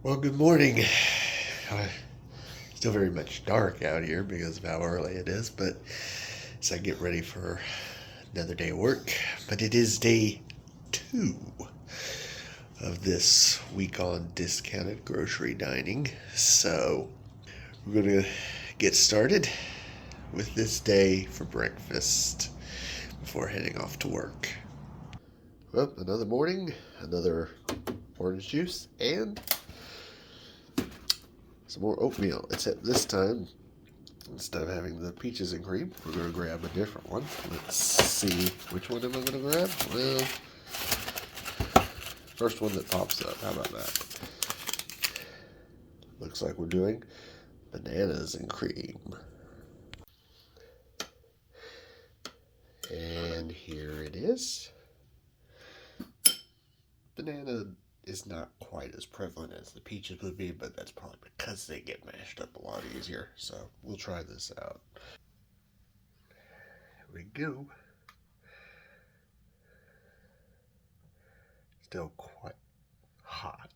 Well, good morning. Still very much dark out here because of how early it is, but as I get ready for another day of work. But it is day 2 of this week on discounted grocery dining. So we're going to get started with this day for breakfast before heading off to work. Well, another morning, another orange juice, and some more oatmeal, except this time, instead of having the peaches and cream, we're going to grab a different one. Let's see, which one am I going to grab? Well, first one that pops up. How about that? Looks like we're doing bananas and cream. And here it is. Banana is not quite as prevalent as the peaches would be, but that's probably because they get mashed up a lot easier. So we'll try this out. Here we go. Still quite hot.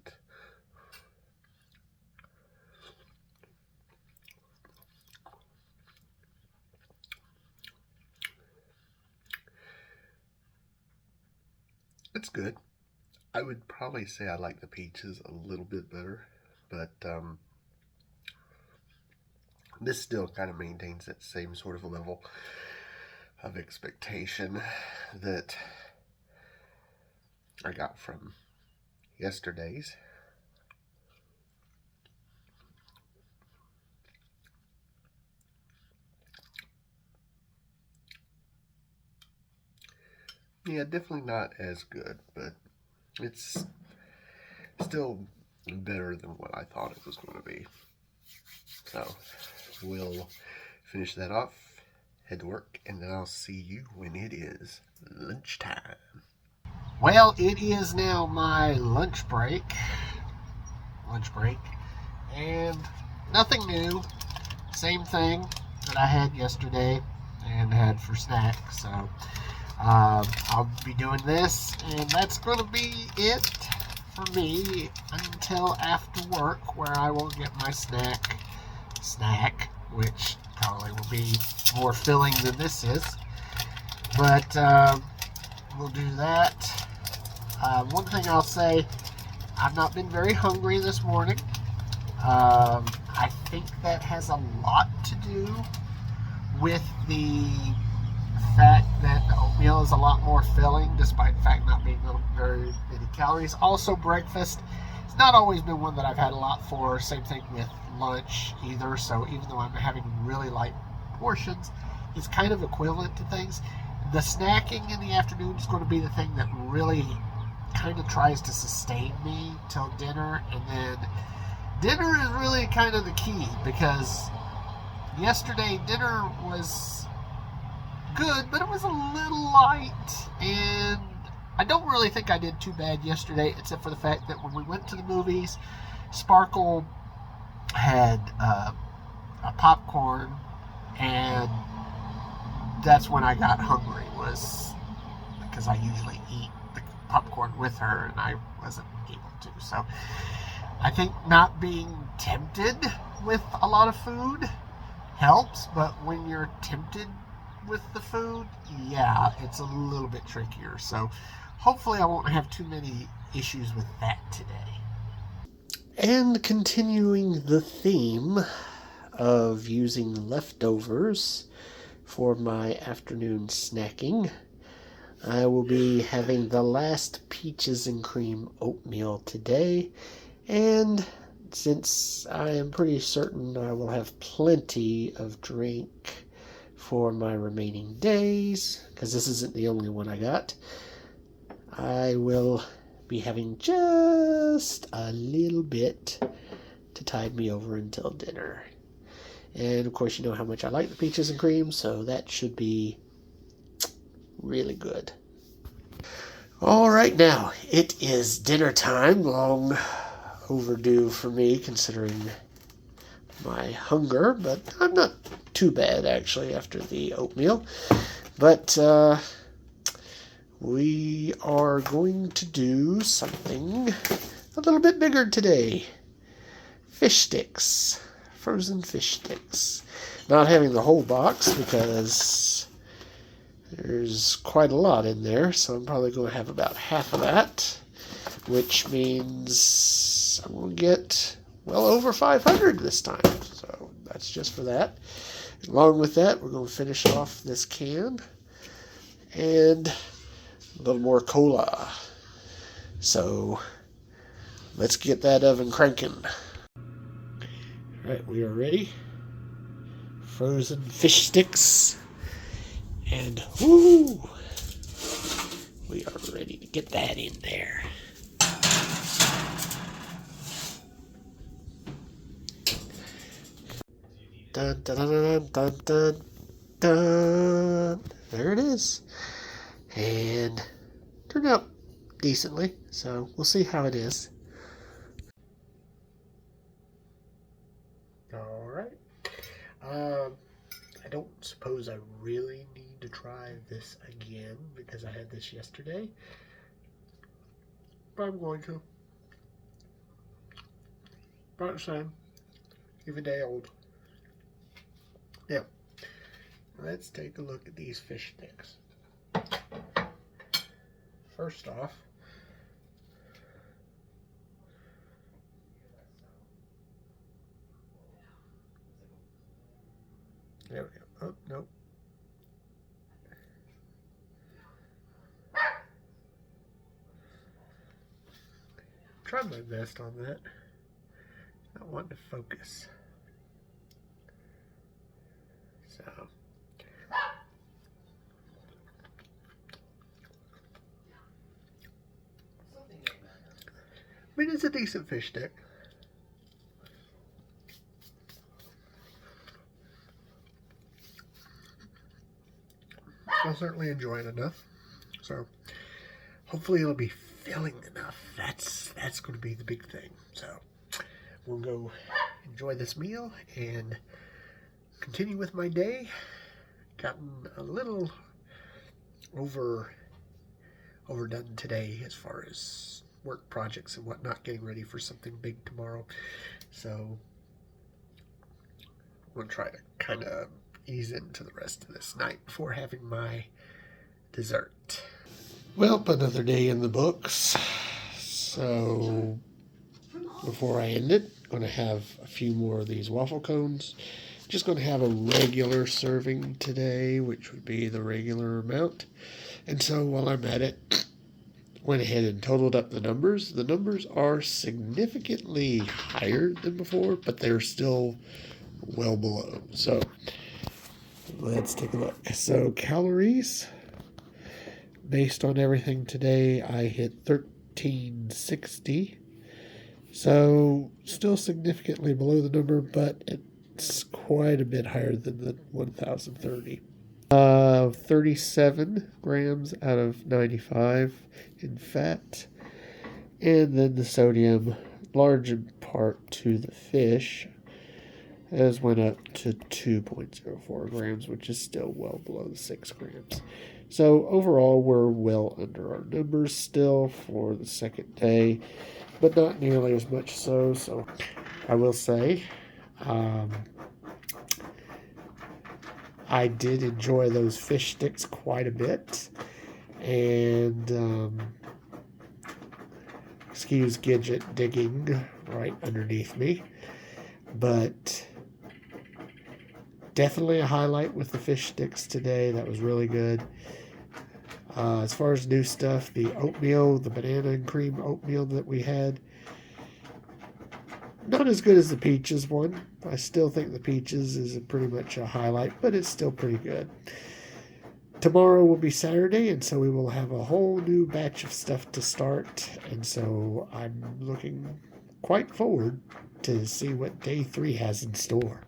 It's good. I would probably say I like the peaches a little bit better, but this still kind of maintains that same sort of level of expectation that I got from yesterday's. Yeah, definitely not as good, but it's still better than what I thought it was going to be. So we'll finish that off, head to work, and then I'll see you when it is lunchtime. Well, it is now my lunch break, and nothing new. Same thing that I had yesterday and had for snack. So I'll be doing this, and that's going to be it for me until after work, where I will get my snack, which probably will be more filling than this is. But we'll do that. One thing I'll say, I've not been very hungry this morning. I think that has a lot to do with the fact that the oatmeal is a lot more filling, despite the fact not being very many calories. Also, breakfast, it's not always been one that I've had a lot for. Same thing with lunch either. So even though I'm having really light portions, it's kind of equivalent to things. The snacking in the afternoon is going to be the thing that really kind of tries to sustain me till dinner, and then dinner is really kind of the key, because yesterday dinner was good, but it was a little light, and I don't really think I did too bad yesterday, except for the fact that when we went to the movies, Sparkle had a popcorn, and that's when I got hungry, was because I usually eat the popcorn with her, and I wasn't able to. So I think not being tempted with a lot of food helps, but when you're tempted with the food, yeah, it's a little bit trickier. So hopefully I won't have too many issues with that today. And continuing the theme of using leftovers for my afternoon snacking, I will be having the last peaches and cream oatmeal today, and since I am pretty certain I will have plenty of drink for my remaining days, because this isn't the only one I got, I will be having just a little bit to tide me over until dinner. And of course, you know how much I like the peaches and cream, so that should be really good. All right, now it is dinner time. Long overdue for me, considering my hunger, but I'm not too bad actually after the oatmeal. But we are going to do something a little bit bigger today. fish sticks. Frozen fish sticks. Not having the whole box because there's quite a lot in there, so I'm probably going to have about half of that, which means I'm going to get well over 500 this time. So that's just for that. Along with that, we're going to finish off this can and a little more cola. So let's get that oven cranking. All right, we are ready. Frozen fish sticks. And whoo, we are ready to get that in there. Dun, dun, dun, dun, dun, dun. There it is. And turned out decently, so we'll see how it is. All right. I don't suppose I really need to try this again because I had this yesterday, but I'm going to. About the same, even day old. Now, let's take a look at these fish sticks. First off, there we go. Oh, nope. Tried my best on that. Not wanting to focus. So. I mean, it's a decent fish stick. I'll certainly enjoy it enough. So, hopefully it'll be filling enough. That's going to be the big thing. So, we'll go enjoy this meal and continue with my day. Gotten a little overdone today as far as work projects and whatnot, getting ready for something big tomorrow. So I'm going to try to kind of ease into the rest of this night before having my dessert. Well, another day in the books. So before I end it, I'm going to have a few more of these waffle cones. Just going to have a regular serving today, which would be the regular amount. And so while I'm at it, went ahead and totaled up the numbers. The numbers are significantly higher than before, but they're still well below. So let's take a look. So calories, based on everything today, I hit 1360. So still significantly below the number, but it's quite a bit higher than the 1030. 37 grams out of 95 in fat. And then the sodium, large in part to the fish, has went up to 2.04 grams, which is still well below the 6 grams. So overall, we're well under our numbers still for the second day, but not nearly as much so. So I will say, I did enjoy those fish sticks quite a bit, and excuse Gidget digging right underneath me, but definitely a highlight with the fish sticks today. That was really good. As far as new stuff, the oatmeal, the banana and cream oatmeal that we had, not as good as the peaches one. I still think the peaches is pretty much a highlight, but it's still pretty good. Tomorrow will be Saturday, and so we will have a whole new batch of stuff to start, and so I'm looking quite forward to see what day 3 has in store.